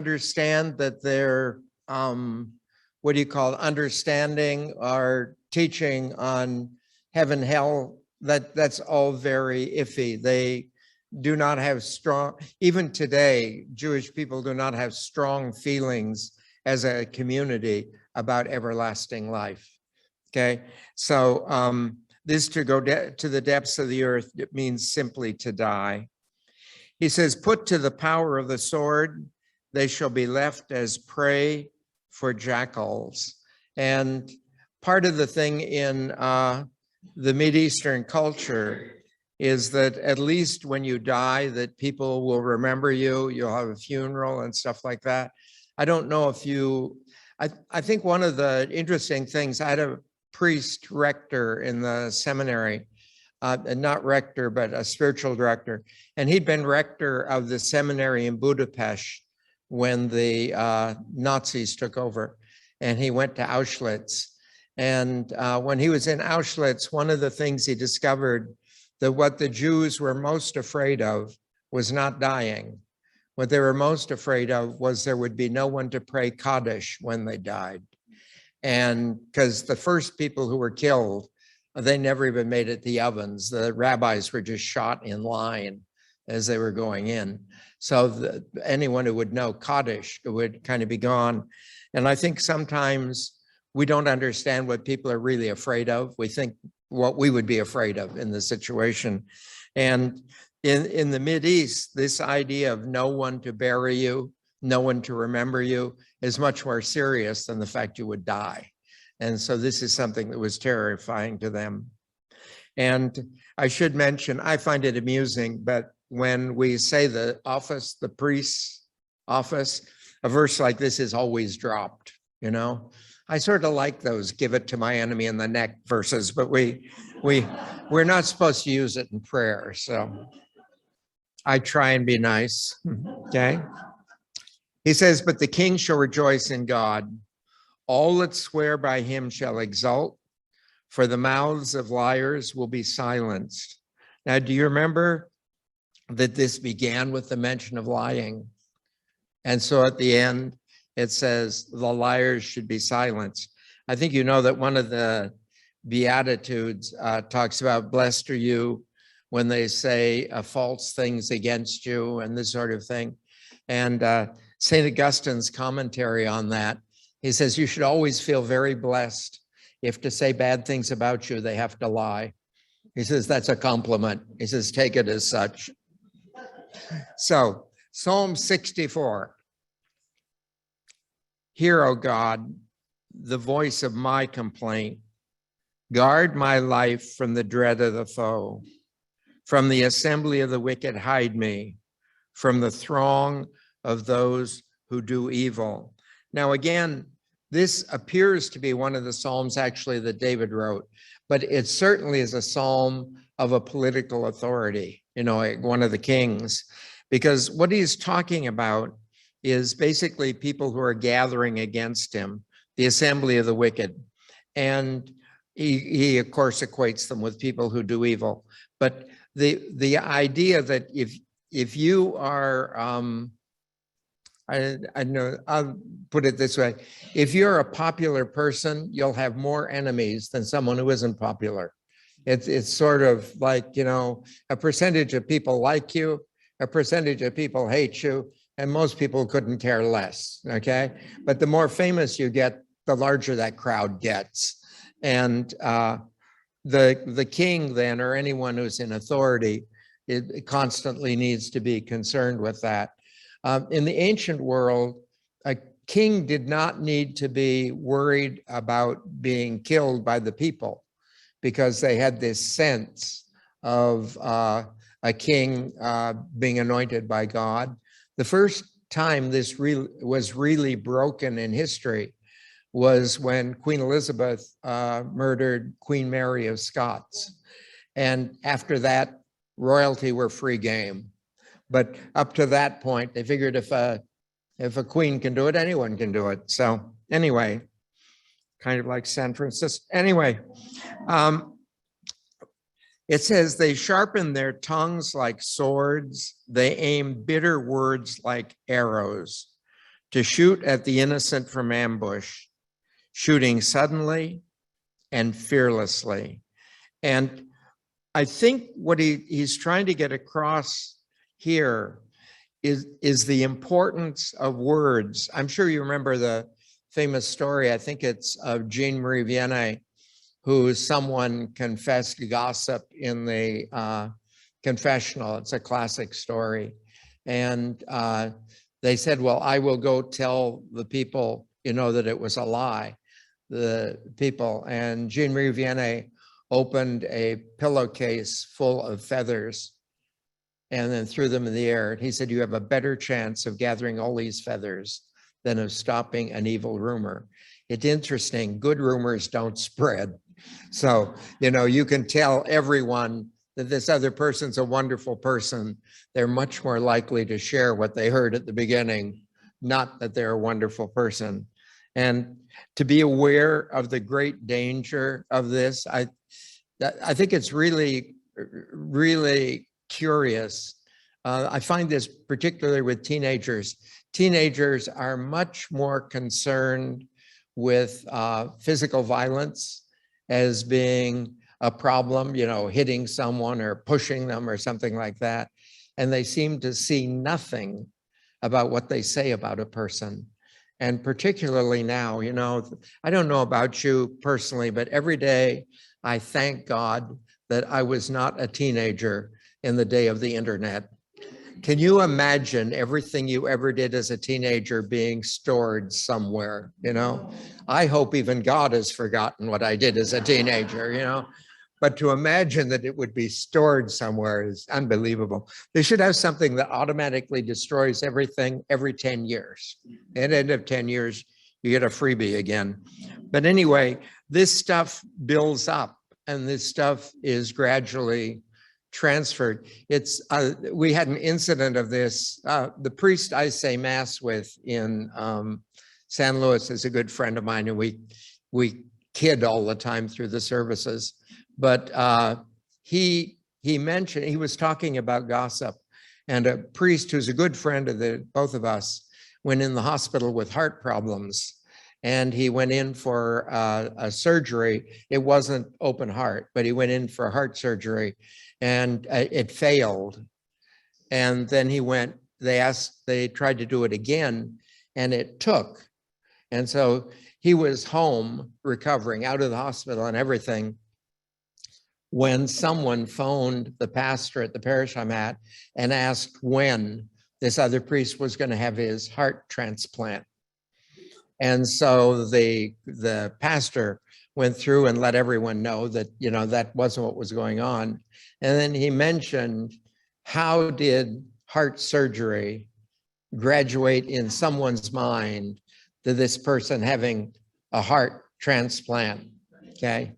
understand that they're, what do you call it, understanding or teaching on heaven, hell, that's all very iffy. They do not have strong, even today, Jewish people do not have strong feelings as a community about everlasting life. Okay, so this to go to the depths of the earth, it means simply to die. He says, put to the power of the sword, they shall be left as prey for jackals. And part of the thing in the Mideastern culture is that at least when you die, that people will remember you, you'll have a funeral and stuff like that. I don't know if you, I think one of the interesting things, I had a priest rector in the seminary, not rector, but a spiritual director. And he'd been rector of the seminary in Budapest when the Nazis took over. And he went to Auschwitz. And when he was in Auschwitz, one of the things he discovered that what the Jews were most afraid of was not dying. What they were most afraid of was there would be no one to pray Kaddish when they died. And because the first people who were killed, they never even made it the ovens. The rabbis were just shot in line as they were going in. So anyone who would know Kaddish would kind of be gone. And I think sometimes we don't understand what people are really afraid of. We think what we would be afraid of in the situation. And in the Mideast, this idea of no one to bury you, no one to remember you is much more serious than the fact you would die. And so this is something that was terrifying to them. And I should mention, I find it amusing, but when we say the office, the priest's office, a verse like this is always dropped, you know? I sort of like those give it to my enemy in the neck verses, but we're not supposed to use it in prayer. So I try and be nice, okay? He says, but the king shall rejoice in God. All that swear by him shall exult, for the mouths of liars will be silenced. Now, do you remember that this began with the mention of lying? And so at the end, it says the liars should be silenced. I think you know that one of the Beatitudes talks about blessed are you when they say false things against you and this sort of thing. And St. Augustine's commentary on that, he says you should always feel very blessed if to say bad things about you, they have to lie. He says that's a compliment. He says take it as such. So Psalm 64. Hear, O God, the voice of my complaint. Guard my life from the dread of the foe. From the assembly of the wicked, hide me. From the throng of those who do evil. Now, again, this appears to be one of the Psalms actually that David wrote, but it certainly is a psalm of a political authority, you know, like one of the kings, because what he's talking about is basically people who are gathering against him, the assembly of the wicked. And he of course equates them with people who do evil. But the idea that if you are, I know, I'll put it this way. If you're a popular person, you'll have more enemies than someone who isn't popular. It's sort of like, you know, a percentage of people like you, a percentage of people hate you, and most people couldn't care less, okay? But the more famous you get, the larger that crowd gets. And the king then, or anyone who's in authority, it constantly needs to be concerned with that. In the ancient world, a king did not need to be worried about being killed by the people because they had this sense of a king being anointed by God. The first time this was really broken in history was when Queen Elizabeth murdered Queen Mary of Scots. And after that, royalty were free game. But up to that point, they figured if a queen can do it, anyone can do it. So anyway, kind of like San Francisco. Anyway, it says they sharpen their tongues like swords. They aim bitter words like arrows. to shoot at the innocent from ambush, shooting suddenly and fearlessly. And I think what he's trying to get across here is the importance of words. I'm sure you remember the famous story, I think it's of Jean-Marie Vianney, who someone confessed gossip in the confessional. It's a classic story. And they said, well, I will go tell the people, you know, that it was a lie, the people. And Jean-Marie Vianney opened a pillowcase full of feathers and then threw them in the air. And he said, you have a better chance of gathering all these feathers than of stopping an evil rumor. It's interesting, good rumors don't spread. So, you know, you can tell everyone that this other person's a wonderful person. They're much more likely to share what they heard at the beginning, not that they're a wonderful person. And to be aware of the great danger of this, I think it's really, really curious. I find this particularly with teenagers. Teenagers are much more concerned with physical violence as being a problem, you know, hitting someone or pushing them or something like that. And they seem to see nothing about what they say about a person. And particularly now, you know, I don't know about you personally, but every day I thank God that I was not a teenager in the day of the internet. Can you imagine everything you ever did as a teenager being stored somewhere, you know? I hope even God has forgotten what I did as a teenager, you know? But to imagine that it would be stored somewhere is unbelievable. They should have something that automatically destroys everything every 10 years. At the end of 10 years, you get a freebie again. But anyway, this stuff builds up and this stuff is gradually transferred. It's we had an incident of this. The priest I say mass with in San Luis is a good friend of mine, and we kid all the time through the services. But he mentioned, he was talking about gossip, and a priest who's a good friend of both of us went in the hospital with heart problems. And he went in for a surgery. It wasn't open heart, but he went in for heart surgery and it failed. And then he went, they tried to do it again and it took. And so he was home recovering out of the hospital and everything when someone phoned the pastor at the parish I'm at and asked when this other priest was going to have his heart transplant. And so the pastor went through and let everyone know that, you know, that wasn't what was going on. And then he mentioned, how did heart surgery graduate in someone's mind to this person having a heart transplant, okay?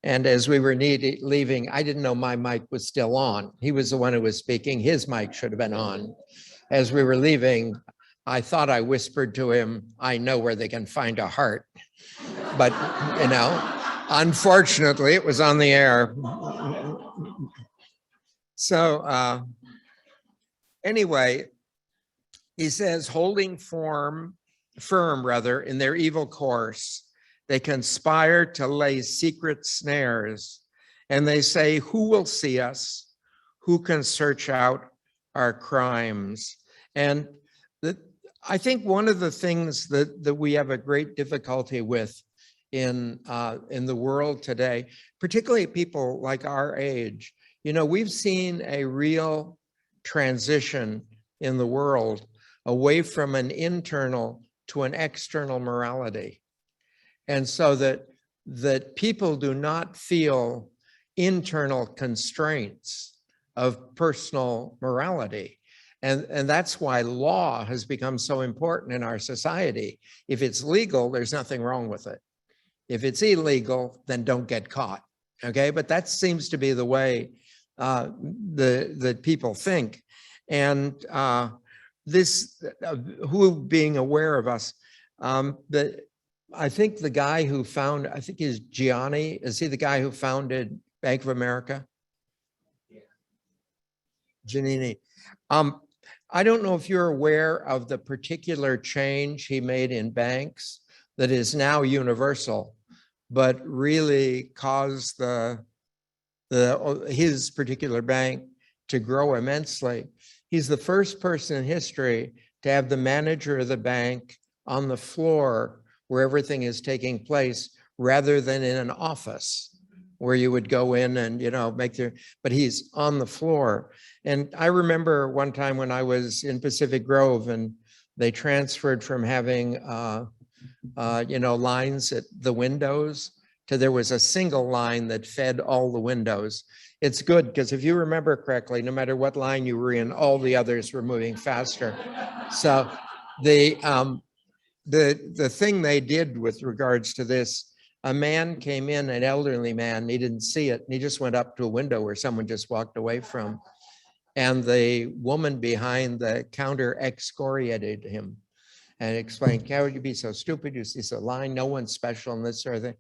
And as we were leaving, I didn't know my mic was still on. He was the one who was speaking. His mic should have been on. As we were leaving, I thought I whispered to him, I know where they can find a heart. But, you know, unfortunately, it was on the air. So anyway, he says, holding firm in their evil course, they conspire to lay secret snares, and they say, who will see us? Who can search out our crimes? And I think one of the things that we have a great difficulty with in the world today, particularly people like our age, you know, we've seen a real transition in the world away from an internal to an external morality. And so that people do not feel internal constraints of personal morality. And that's why law has become so important in our society. If it's legal, there's nothing wrong with it. If it's illegal, then don't get caught, okay? But that seems to be the way the people think. And who being aware of us, I think the guy who I think he's Gianni, is he the guy who founded Bank of America? Giannini. I don't know if you're aware of the particular change he made in banks that is now universal, but really caused his particular bank to grow immensely. He's the first person in history to have the manager of the bank on the floor where everything is taking place, rather than in an office where you would go in and, but he's on the floor. And I remember one time when I was in Pacific Grove and they transferred from having, lines at the windows to there was a single line that fed all the windows. It's good because if you remember correctly, no matter what line you were in, all the others were moving faster. So the thing they did with regards to this, a man came in, an elderly man, he didn't see it, and he just went up to a window where someone just walked away from. And the woman behind the counter excoriated him and explained, how would you be so stupid? You see a line, no one's special and this sort of thing.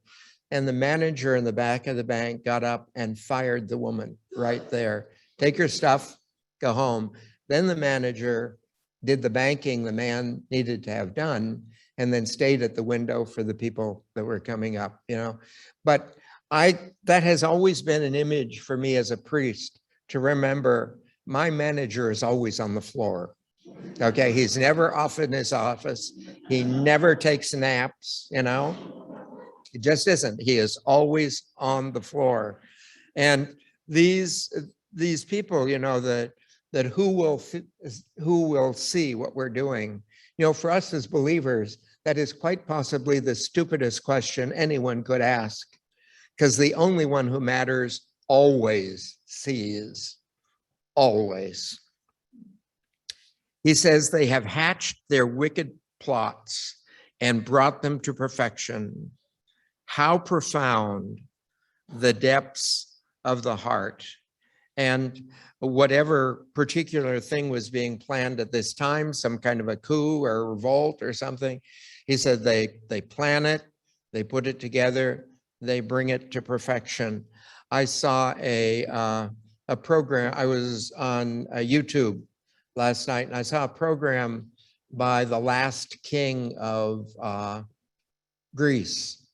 And the manager in the back of the bank got up and fired the woman right there. Take your stuff, go home. Then the manager did the banking the man needed to have done, and then stayed at the window for the people that were coming up, But that has always been an image for me as a priest to remember my manager is always on the floor. Okay, he's never off in his office. He never takes naps, It just isn't. He is always on the floor. And these people, that who will see what we're doing. For us as believers, that is quite possibly the stupidest question anyone could ask, because the only one who matters always sees, always. He says they have hatched their wicked plots and brought them to perfection. How profound the depths of the heart. And whatever particular thing was being planned at this time, some kind of a coup or a revolt or something, he said they plan it, they put it together, they bring it to perfection. I saw a program, I was on YouTube last night, and I saw a program by the last king of Greece.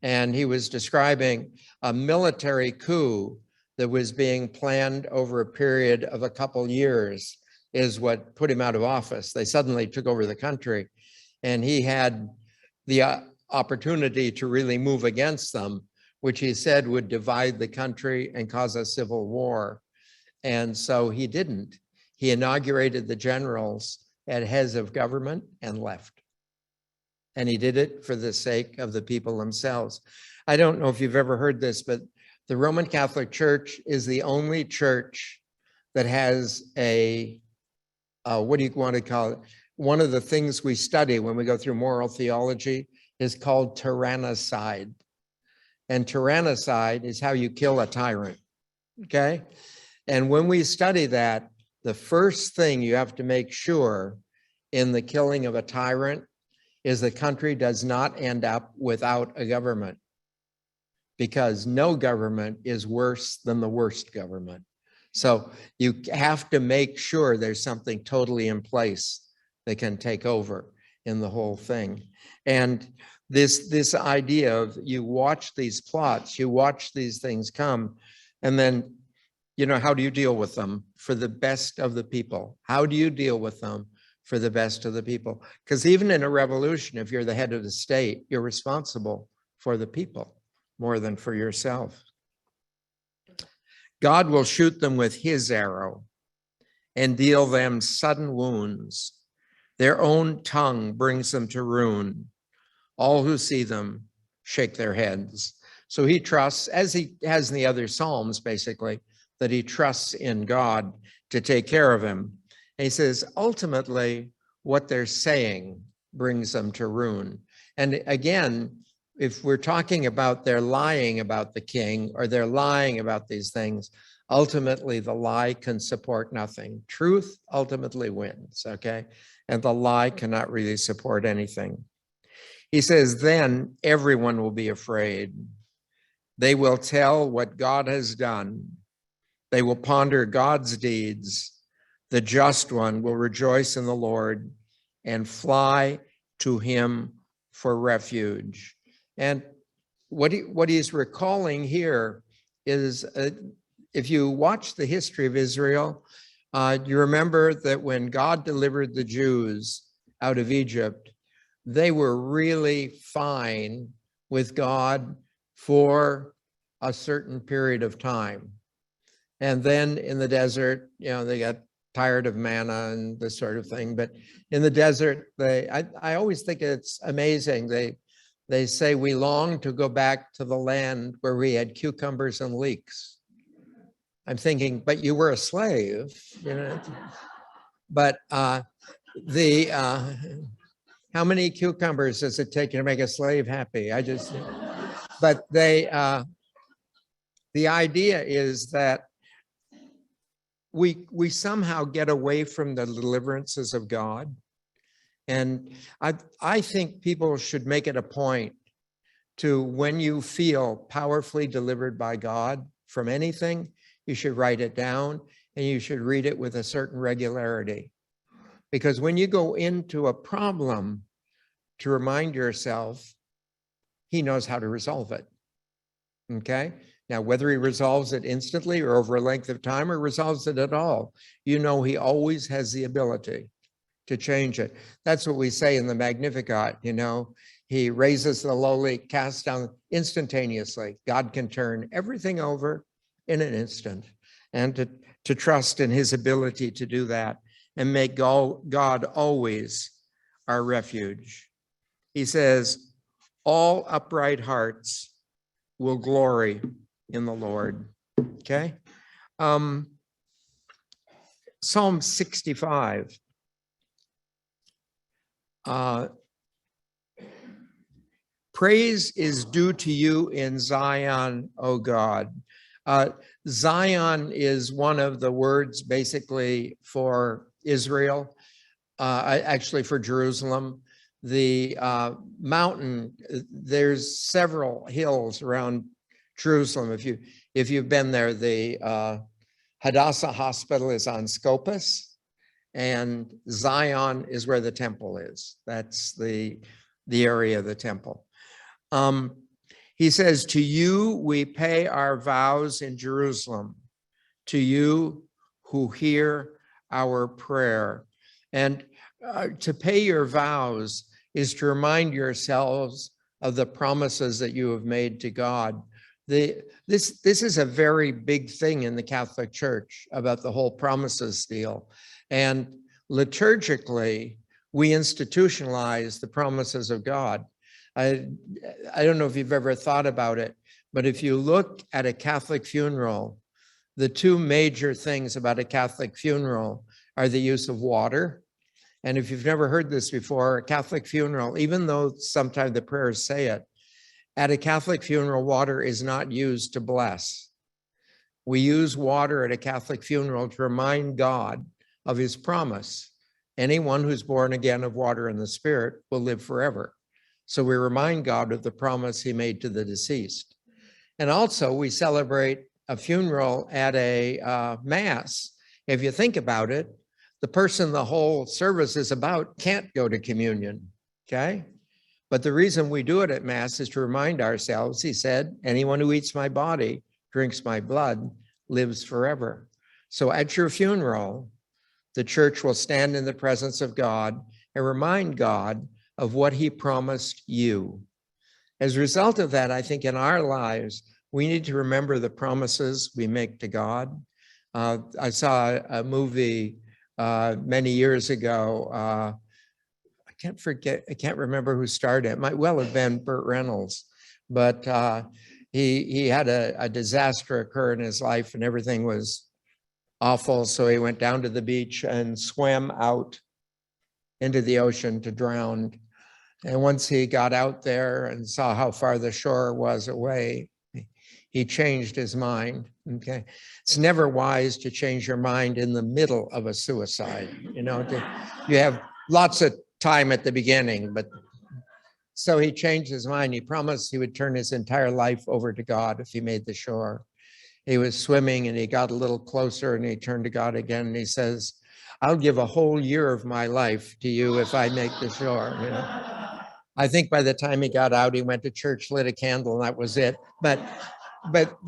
And he was describing a military coup that was being planned over a period of a couple years is what put him out of office. They suddenly took over the country, and he had the opportunity to really move against them, which he said would divide the country and cause a civil war. And so he didn't. He inaugurated the generals as heads of government and left. And he did it for the sake of the people themselves. I don't know if you've ever heard this, but the Roman Catholic Church is the only church that has what do you want to call it? One of the things we study when we go through moral theology is called tyrannicide. And tyrannicide is how you kill a tyrant, okay? And when we study that, the first thing you have to make sure in the killing of a tyrant is the country does not end up without a government, because no government is worse than the worst government. So you have to make sure there's something totally in place that can take over in the whole thing. And this idea of you watch these plots, you watch these things come, and then, how do you deal with them for the best of the people? How do you deal with them for the best of the people? Because even in a revolution, if you're the head of the state, you're responsible for the people more than for yourself. God will shoot them with his arrow and deal them sudden wounds. Their own tongue brings them to ruin. All who see them shake their heads. So he trusts, as he has in the other Psalms, basically, that he trusts in God to take care of him. And he says, ultimately, what they're saying brings them to ruin. And again, if we're talking about they're lying about the king or they're lying about these things, ultimately the lie can support nothing. Truth ultimately wins, okay? And the lie cannot really support anything. He says, then everyone will be afraid. They will tell what God has done. They will ponder God's deeds. The just one will rejoice in the Lord and fly to him for refuge. And what he's recalling here is, if you watch the history of Israel, you remember that when God delivered the Jews out of Egypt, they were really fine with God for a certain period of time. And then in the desert, they got tired of manna and this sort of thing. But in the desert, I always think it's amazing. They say we long to go back to the land where we had cucumbers and leeks. I'm thinking, but you were a slave, But how many cucumbers does it take to make a slave happy? But the idea is that we somehow get away from the deliverances of God. And I think people should make it a point to, when you feel powerfully delivered by God from anything, you should write it down and you should read it with a certain regularity. Because when you go into a problem, to remind yourself, he knows how to resolve it. Okay? Now, whether he resolves it instantly or over a length of time or resolves it at all, he always has the ability to change it. That's what we say in the Magnificat, he raises the lowly, casts down instantaneously. God can turn everything over in an instant, and to trust in his ability to do that and make God always our refuge. He says, all upright hearts will glory in the Lord. Okay. Psalm 65. Praise is due to you in Zion, O God. Zion is one of the words basically for Israel, actually for Jerusalem. The mountain, there's several hills around Jerusalem. If you've been there, the Hadassah Hospital is on Scopus, and Zion is where the temple is. That's the area of the temple. He says, to you we pay our vows in Jerusalem, to you who hear our prayer. And to pay your vows is to remind yourselves of the promises that you have made to God. This is a very big thing in the Catholic Church about the whole promises deal. And liturgically, we institutionalize the promises of God. I don't know if you've ever thought about it, but if you look at a Catholic funeral, the two major things about a Catholic funeral are the use of water. And if you've never heard this before, a Catholic funeral, even though sometimes the prayers say it, at a Catholic funeral, water is not used to bless. We use water at a Catholic funeral to remind God of his promise. Anyone who's born again of water and the Spirit will live forever. So we remind God of the promise he made to the deceased. And also we celebrate a funeral at a mass. If you think about it, the person the whole service is about can't go to communion, okay? But the reason we do it at mass is to remind ourselves, he said, anyone who eats my body, drinks my blood, lives forever. So at your funeral, the church will stand in the presence of God and remind God of what he promised you. As a result of that, I think in our lives, we need to remember the promises we make to God. I saw a movie many years ago. I can't remember who starred it. It might well have been Burt Reynolds, but he had a disaster occur in his life and everything was awful. So he went down to the beach and swam out into the ocean to drown. And once he got out there and saw how far the shore was away, he changed his mind. Okay, it's never wise to change your mind in the middle of a suicide. You have lots of time at the beginning, but so he changed his mind. He promised he would turn his entire life over to God if he made the shore. He was swimming and he got a little closer and he turned to God again and he says, I'll give a whole year of my life to you if I make the shore. You know? I think by the time he got out, he went to church, lit a candle, and that was it. But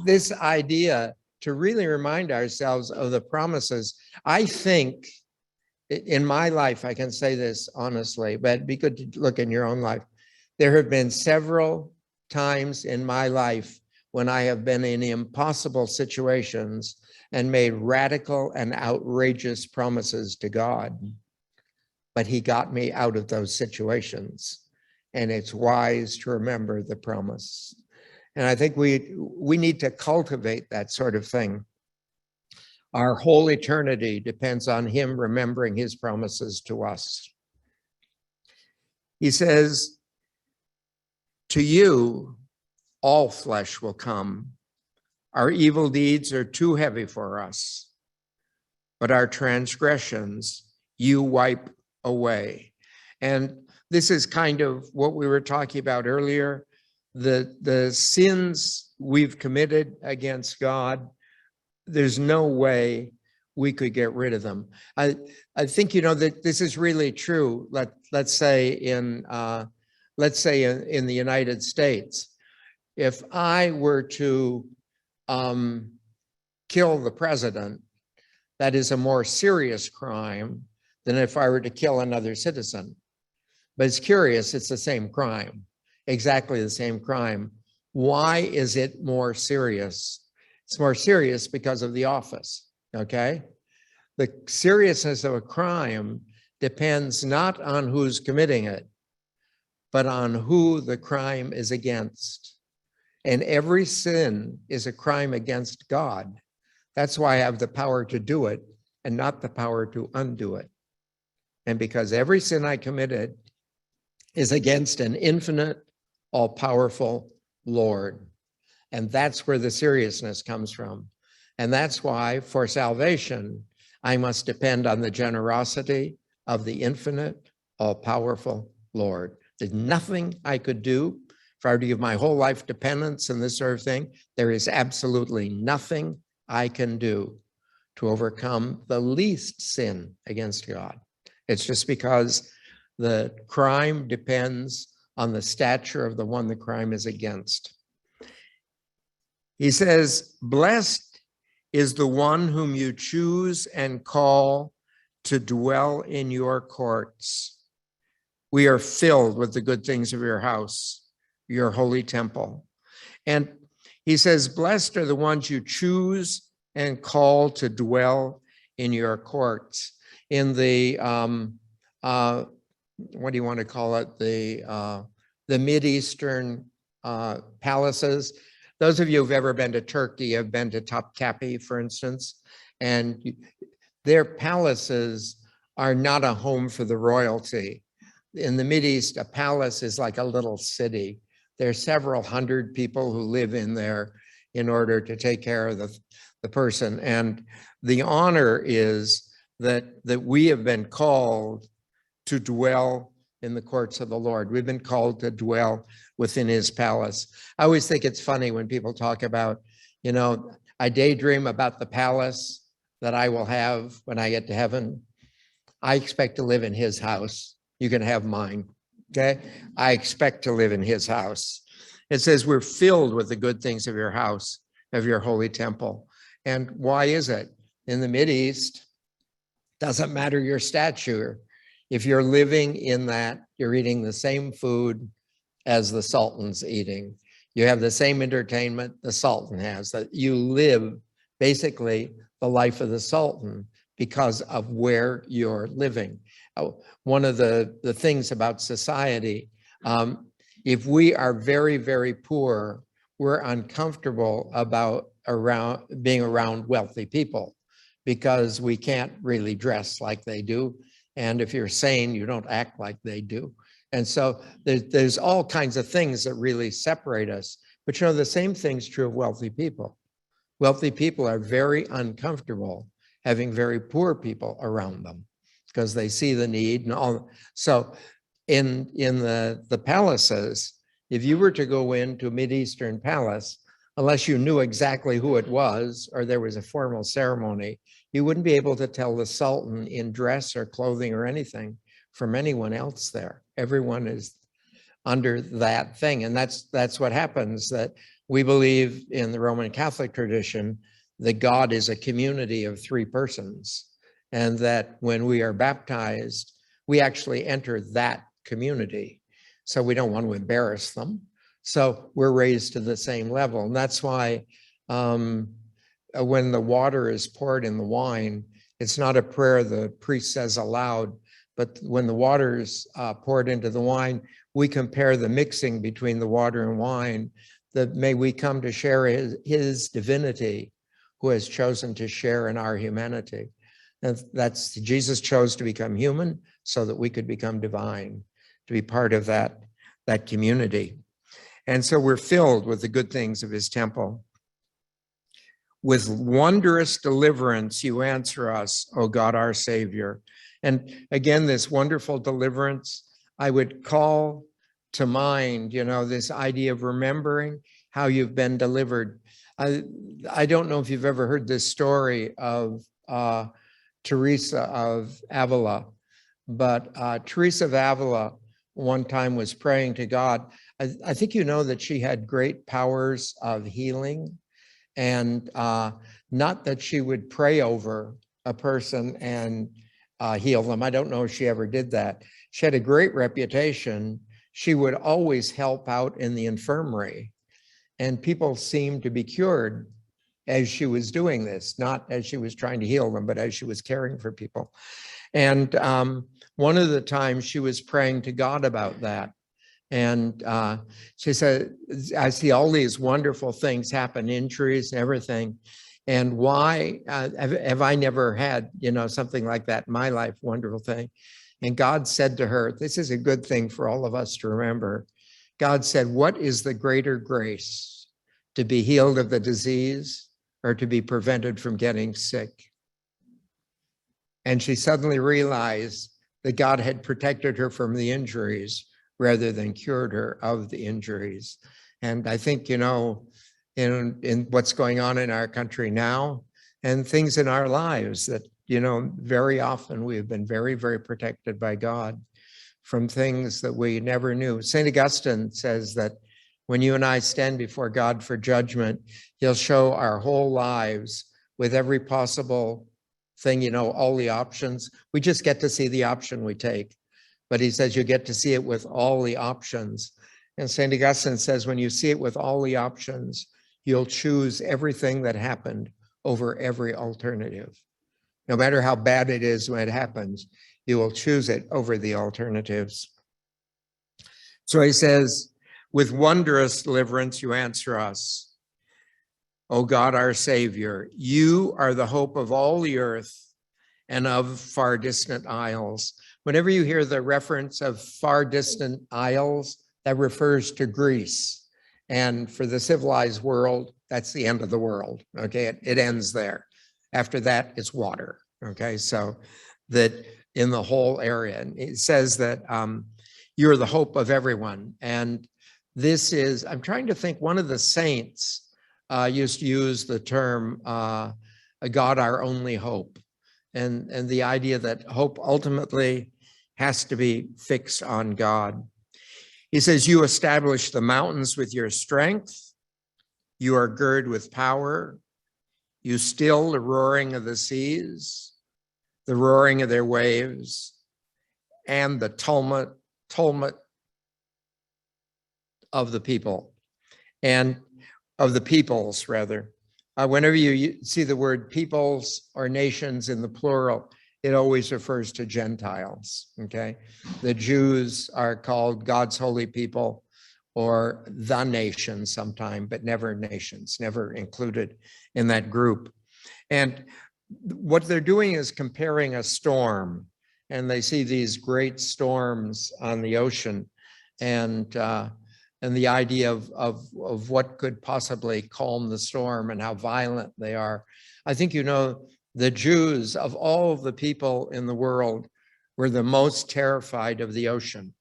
this idea to really remind ourselves of the promises, I think in my life, I can say this honestly, but it'd be good to look in your own life. There have been several times in my life when I have been in impossible situations and made radical and outrageous promises to God. But he got me out of those situations. And it's wise to remember the promise. And I think we need to cultivate that sort of thing. Our whole eternity depends on him remembering his promises to us. He says, to you, all flesh will come. Our evil deeds are too heavy for us, but our transgressions you wipe away. And this is kind of what we were talking about earlier. The sins we've committed against God, there's no way we could get rid of them. I think, that this is really true. Let's say in the United States, if I were to kill the president, that is a more serious crime than if I were to kill another citizen. But it's curious, it's the same crime, exactly the same crime. Why is it more serious? It's more serious because of the office, okay? The seriousness of a crime depends not on who's committing it, but on who the crime is against. And every sin is a crime against God. That's why I have the power to do it and not the power to undo it. And because every sin I committed is against an infinite, all-powerful Lord. And that's where the seriousness comes from. And that's why for salvation, I must depend on the generosity of the infinite, all-powerful Lord. There's nothing I could do if I were to give my whole life to penance and this sort of thing. There is absolutely nothing I can do to overcome the least sin against God. It's just because the crime depends on the stature of the one the crime is against. He says, blessed is the one whom you choose and call to dwell in your courts. We are filled with the good things of your house, your holy temple. And he says, blessed are the ones you choose and call to dwell in your courts. In the, what do you want to call it? The Mideastern palaces. Those of you who've ever been to Turkey have been to Topkapi, for instance, and their palaces are not a home for the royalty. In the Mideast, a palace is like a little city. There are several hundred people who live in there in order to take care of the person. And the honor is that we have been called to dwell in the courts of the Lord. We've been called to dwell within his palace. I always think it's funny when people talk about, I daydream about the palace that I will have when I get to heaven. I expect to live in his house. You can have mine, okay? I expect to live in his house. It says we're filled with the good things of your house, of your holy temple. And why is it? In the Mideast, doesn't matter your stature. If you're living in that, you're eating the same food as the Sultan's eating. You have the same entertainment the Sultan has, that you live basically the life of the Sultan because of where you're living. One of the things about society, if we are very, very poor, we're uncomfortable about being around wealthy people because we can't really dress like they do. And if you're sane, you don't act like they do. And so there's all kinds of things that really separate us. But the same thing's true of wealthy people. Wealthy people are very uncomfortable having very poor people around them because they see the need and all. So in the palaces, if you were to go into a Mideastern palace, unless you knew exactly who it was or there was a formal ceremony, You wouldn't be able to tell the Sultan in dress or clothing or anything from anyone else there. Everyone is under that thing. And that's what happens, that we believe in the Roman Catholic tradition that God is a community of three persons, and that when we are baptized, we actually enter that community. So we don't want to embarrass them. So we're raised to the same level. And that's why when the water is poured in the wine, it's not a prayer the priest says aloud, but when the water is poured into the wine, we compare the mixing between the water and wine, that may we come to share his divinity, who has chosen to share in our humanity. And that's, Jesus chose to become human so that we could become divine, to be part of that community. And so we're filled with the good things of his temple. With wondrous deliverance, you answer us, O God, our Savior. And again, this wonderful deliverance, I would call to mind, this idea of remembering how you've been delivered. I don't know if you've ever heard this story of Teresa of Avila, but Teresa of Avila one time was praying to God. I think you know that she had great powers of healing, and not that she would pray over a person and heal them. I don't know if she ever did that. She had a great reputation. She would always help out in the infirmary, and people seemed to be cured as she was doing this, not as she was trying to heal them, but as she was caring for people. And one of the times she was praying to God about that. And she said, I see all these wonderful things happen, injuries and everything. And why have I never had, something like that in my life, wonderful thing? And God said to her, this is a good thing for all of us to remember. God said, what is the greater grace, to be healed of the disease or to be prevented from getting sick? And she suddenly realized that God had protected her from the injuries rather than cured her of the injuries. And I think, in what's going on in our country now and things in our lives, that, very often we have been very, very protected by God from things that we never knew. St. Augustine says that when you and I stand before God for judgment, he'll show our whole lives with every possible thing, all the options. We just get to see the option we take. But he says you get to see it with all the options. And St. Augustine says when you see it with all the options, you'll choose everything that happened over every alternative. No matter how bad it is when it happens, you will choose it over the alternatives. So he says, with wondrous deliverance, you answer us. O God, our Savior, you are the hope of all the earth and of far distant isles. Whenever you hear the reference of far distant isles, that refers to Greece. And for the civilized world, that's the end of the world, okay? It ends there. After that, it's water, okay? So that in the whole area, and it says that you're the hope of everyone. And this is, I'm trying to think, one of the saints used to use the term, God, our only hope. And the idea that hope ultimately has to be fixed on God. He says, you establish the mountains with your strength. You are girded with power. You still the roaring of the seas, the roaring of their waves, and the tumult of the people, and of the peoples, rather. Whenever you see the word peoples or nations in the plural, it always refers to Gentiles, okay? The Jews are called God's holy people or the nation sometime, but never nations, never included in that group. And what they're doing is comparing a storm, and they see these great storms on the ocean, and the idea of what could possibly calm the storm and how violent they are. I think the Jews, of all of the people in the world, were the most terrified of the ocean.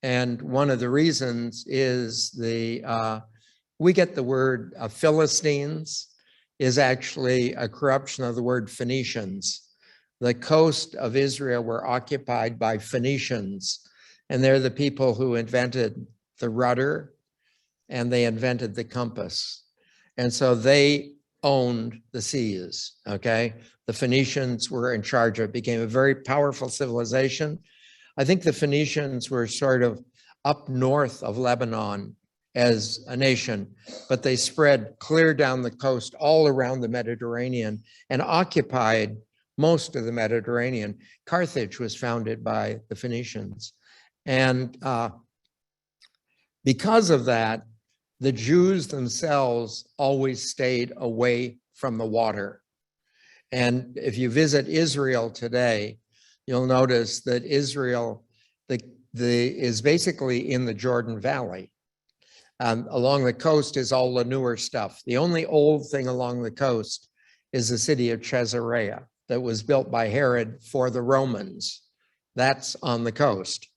And one of the reasons is we get the word Philistines, is actually a corruption of the word Phoenicians. The coast of Israel were occupied by Phoenicians, and they're the people who invented the rudder and they invented the compass. And so they owned the seas, okay? The Phoenicians were in charge of it, became a very powerful civilization. I think the Phoenicians were sort of up north of Lebanon as a nation, but they spread clear down the coast all around the Mediterranean and occupied most of the Mediterranean. Carthage was founded by the Phoenicians. And because of that, the Jews themselves always stayed away from the water. And if you visit Israel today, you'll notice that Israel is basically in the Jordan Valley. Along the coast is all the newer stuff. The only old thing along the coast is the city of Caesarea that was built by Herod for the Romans. That's on the coast.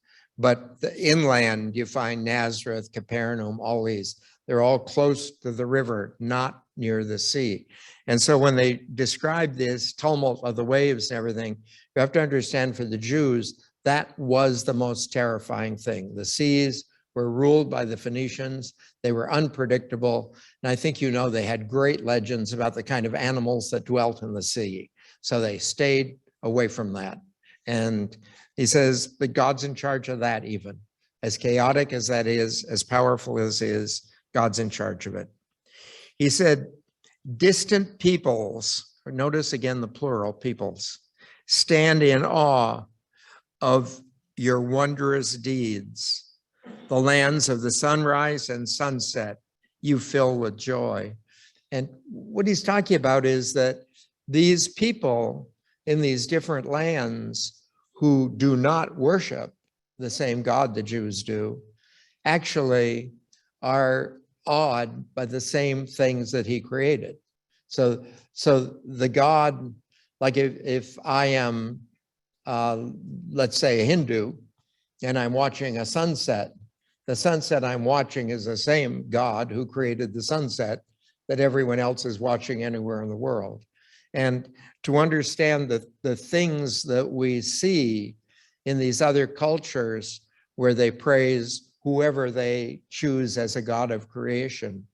But the inland, you find Nazareth, Capernaum, all these, they're all close to the river, not near the sea. And so when they describe this tumult of the waves and everything, you have to understand for the Jews, that was the most terrifying thing. The seas were ruled by the Phoenicians. They were unpredictable. And I think you know they had great legends about the kind of animals that dwelt in the sea. So they stayed away from that. And he says, but God's in charge of that even. As chaotic as that is, as powerful as it is, God's in charge of it. He said, distant peoples, notice again the plural, peoples, stand in awe of your wondrous deeds. The lands of the sunrise and sunset you fill with joy. And what he's talking about is that these people in these different lands who do not worship the same God the Jews do, actually are awed by the same things that he created. So the God, like if I am, let's say a Hindu, and I'm watching a sunset, the sunset I'm watching is the same God who created the sunset that everyone else is watching anywhere in the world. And to understand the things that we see in these other cultures where they praise whoever they choose as a God of creation,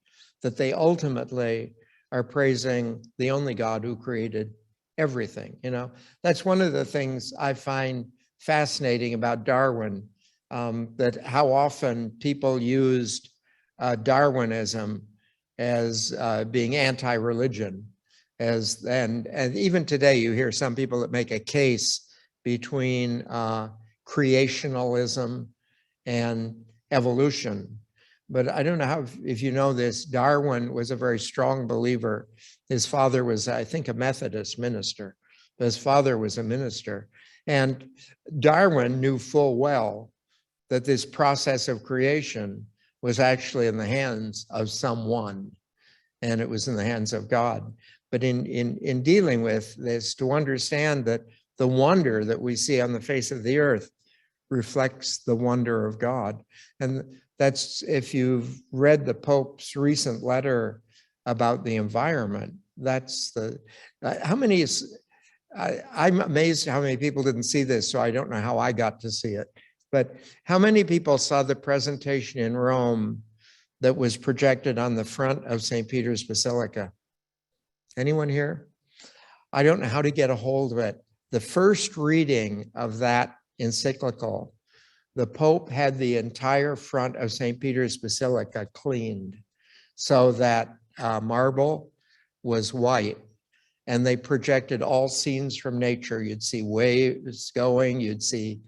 that they ultimately are praising the only God who created everything. You know, that's one of the things I find fascinating about Darwin, that how often people used Darwinism as being anti-religion, and even today you hear some people that make a case between creationalism and evolution. But I don't know if you know this, Darwin was a very strong believer. His father was, I think, a Methodist minister. His father was a minister. And Darwin knew full well that this process of creation was actually in the hands of someone, and it was in the hands of God. But in dealing with this, to understand that the wonder that we see on the face of the earth reflects the wonder of God. And that's, if you've read the Pope's recent letter about the environment, that's the, I'm amazed how many people didn't see this, so I don't know how I got to see it. But how many people saw the presentation in Rome that was projected on the front of St. Peter's Basilica? Anyone here? I don't know how to get a hold of it. The first reading of that encyclical, the Pope had the entire front of St. Peter's Basilica cleaned so that marble was white. And they projected all scenes from nature. You'd see waves going, you'd see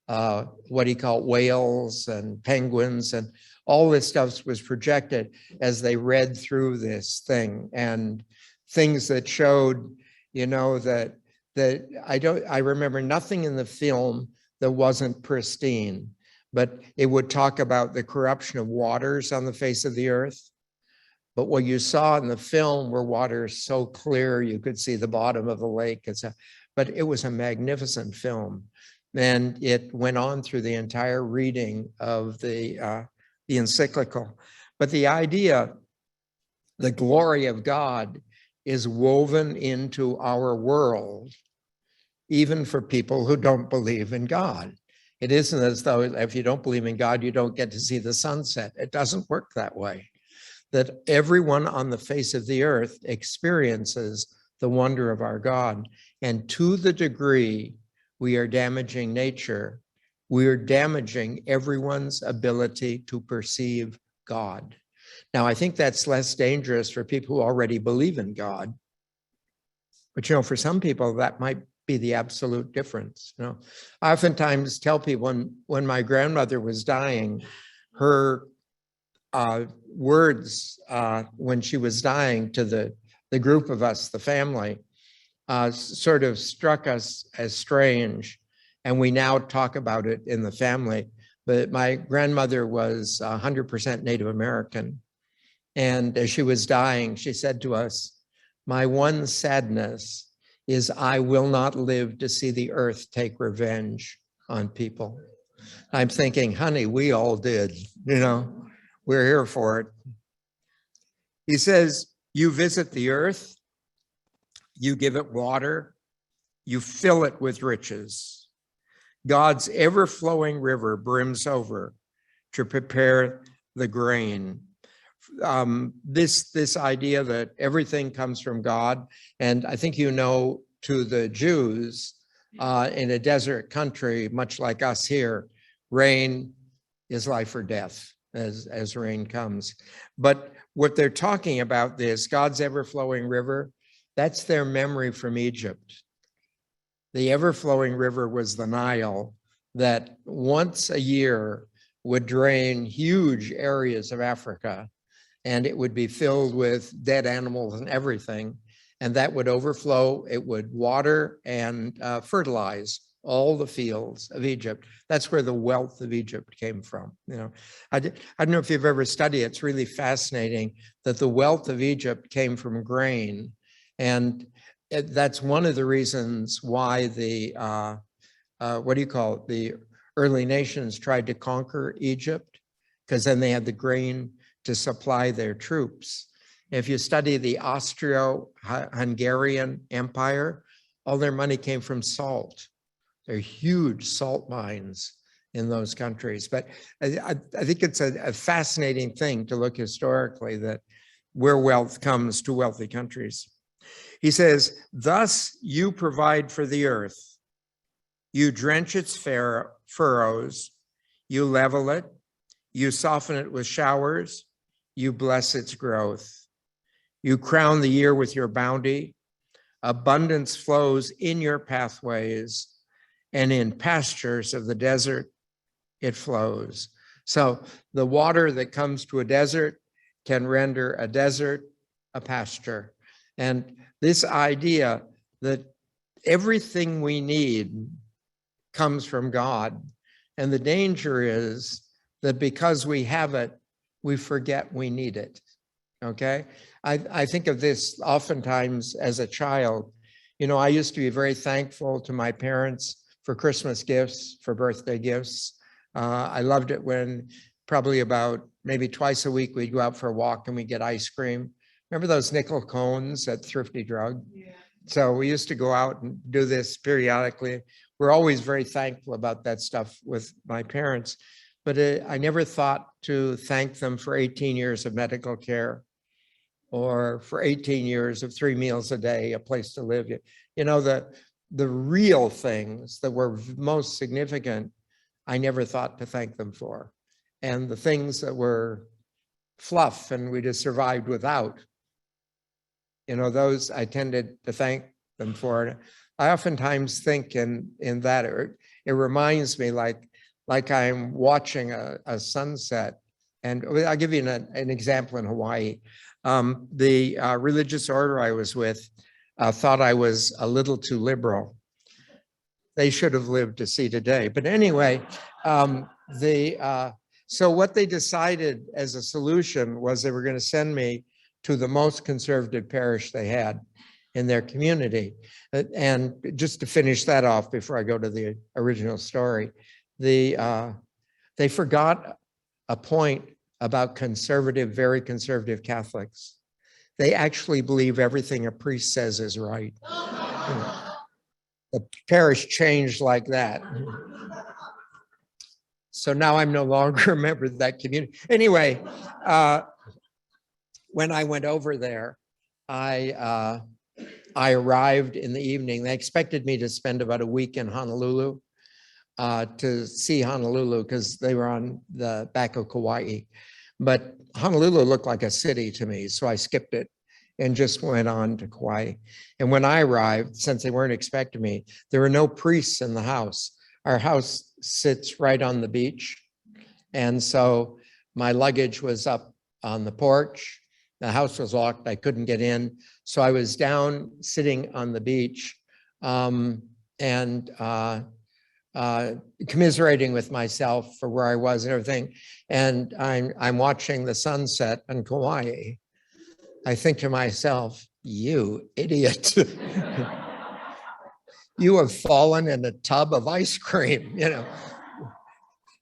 what he called whales and penguins, and all this stuff was projected as they read through this thing, and things that showed, you know, that I remember nothing in the film that wasn't pristine, but it would talk about the corruption of waters on the face of the earth. But what you saw in the film were waters so clear you could see the bottom of the lake. But it was a magnificent film. And it went on through the entire reading of the encyclical. But the idea, the glory of God, is woven into our world, even for people who don't believe in God. It isn't as though if you don't believe in God, you don't get to see the sunset. It doesn't work that way. That everyone on the face of the earth experiences the wonder of our God. And to the degree we are damaging nature, we are damaging everyone's ability to perceive God. Now, I think that's less dangerous for people who already believe in God. But, for some people, that might be the absolute difference. I oftentimes tell people when my grandmother was dying, her words when she was dying to the group of us, the family, sort of struck us as strange. And we now talk about it in the family. But my grandmother was 100% Native American. And as she was dying, she said to us, "My one sadness is I will not live to see the earth take revenge on people." I'm thinking, honey, we all did, we're here for it. He says, you visit the earth, you give it water, you fill it with riches. God's ever-flowing river brims over to prepare the grain. This idea that everything comes from God, and I think to the Jews in a desert country, much like us here, rain is life or death as rain comes. But what they're talking about, this God's ever-flowing river, that's their memory from Egypt. The ever-flowing river was the Nile that once a year would drain huge areas of Africa, and it would be filled with dead animals and everything, and that would overflow. It would water and fertilize all the fields of Egypt. That's where the wealth of Egypt came from. I don't know if you've ever studied it. It's really fascinating that the wealth of Egypt came from grain, and that's one of the reasons why the the early nations tried to conquer Egypt, because then they had the grain to supply their troops. If you study the Austro-Hungarian Empire, all their money came from salt. There are huge salt mines in those countries. But I think it's a fascinating thing to look historically, that where wealth comes to wealthy countries. He says, thus you provide for the earth. You drench its furrows, you level it, you soften it with showers, you bless its growth. You crown the year with your bounty. Abundance flows in your pathways, and in pastures of the desert, it flows. So the water that comes to a desert can render a desert a pasture. And this idea that everything we need comes from God. And the danger is that because we have it, we forget we need it. Okay? I think of this oftentimes as a child. I used to be very thankful to my parents for Christmas gifts, for birthday gifts. I loved it when probably about maybe twice a week we'd go out for a walk and we'd get ice cream. Remember those nickel cones at Thrifty Drug? Yeah. So we used to go out and do this periodically. We're always very thankful about that stuff with my parents. But I never thought to thank them for 18 years of medical care, or for 18 years of 3 meals a day, a place to live. The real things that were most significant, I never thought to thank them for. And the things that were fluff and we just survived without, those I tended to thank them for. I oftentimes think in that it reminds me like I'm watching a sunset. And I'll give you an example in Hawaii. The religious order I was with thought I was a little too liberal. They should have lived to see today. But anyway, so what they decided as a solution was they were going to send me to the most conservative parish they had in their community. And just to finish that off before I go to the original story, they forgot a point about conservative, very conservative Catholics. they actually believe everything a priest says is right. The parish changed like that. So now I'm no longer a member of that community. Anyway, when I went over there, I arrived in the evening. They expected me to spend about a week in Honolulu to see Honolulu because they were on the back of Kauai. But Honolulu looked like a city to me, so I skipped it and just went on to Kauai. And when I arrived, since they weren't expecting me, there were no priests in the house. Our house sits right on the beach. And so my luggage was up on the porch. The house was locked. I couldn't get in. So I was down sitting on the beach and commiserating with myself for where I was and everything. And I'm watching the sunset in Kauai. I think to myself, you idiot. You have fallen in a tub of ice cream, you know.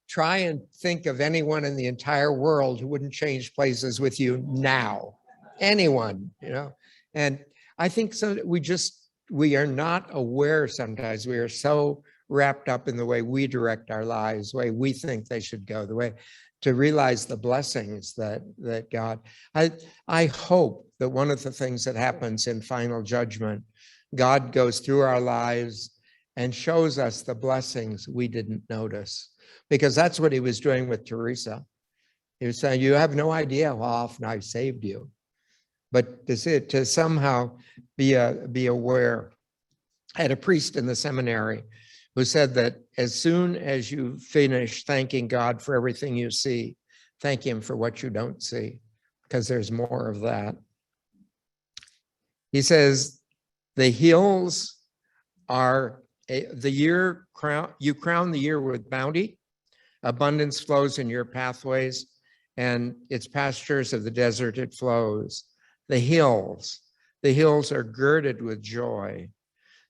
Try and think of anyone in the entire world who wouldn't change places with you now. Anyone, you know. And I think so we are not aware sometimes. We are so wrapped up in the way we direct our lives, the way we think they should go, the way to realize the blessings that God, I hope that one of the things that happens in final judgment, God goes through our lives and shows us the blessings we didn't notice, because that's what he was doing with Teresa. He was saying, you have no idea how often I've saved you. But to somehow be aware. I had a priest in the seminary who said that as soon as you finish thanking God for everything you see, thank him for what you don't see, because there's more of that. He says, the hills are the year crown, you crown the year with bounty, abundance flows in your pathways, and its pastures of the desert it flows. The hills are girded with joy.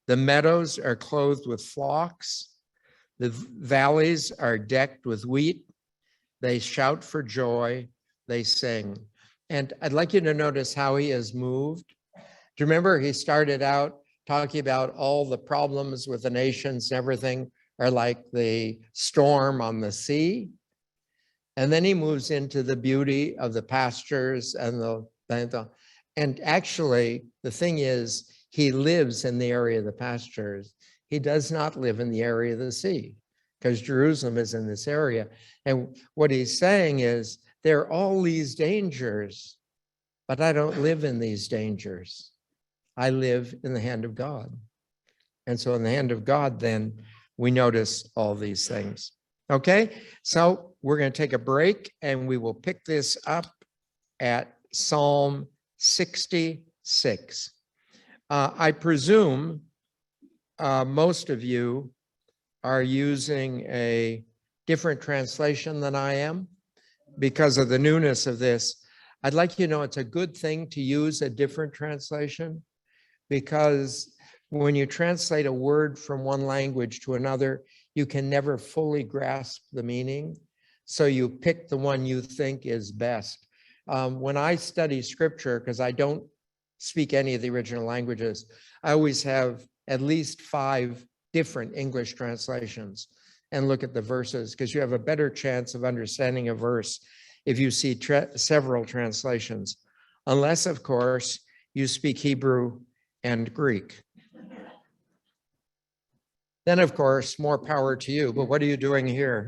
The meadows are clothed with flocks. The valleys are decked with wheat. They shout for joy. They sing. And I'd like you to notice how he has moved. Do you remember he started out talking about all the problems with the nations and everything are like the storm on the sea? And then he moves into the beauty of the pastures and actually the thing is, he lives in the area of the pastures. He does not live in the area of the sea, because Jerusalem is in this area. And what he's saying is, there are all these dangers, but I don't live in these dangers. I live in the hand of God. And so in the hand of God, then we notice all these things. Okay, so we're going to take a break and we will pick this up at Psalm 66. I presume most of you are using a different translation than I am because of the newness of this. I'd like you to know it's a good thing to use a different translation, because when you translate a word from one language to another, you can never fully grasp the meaning. So you pick the one you think is best. When I study scripture, because I don't speak any of the original languages, I always have at least 5 different English translations and look at the verses, because you have a better chance of understanding a verse if you see several translations, unless, of course, you speak Hebrew and Greek. Then, of course, more power to you. But what are you doing here?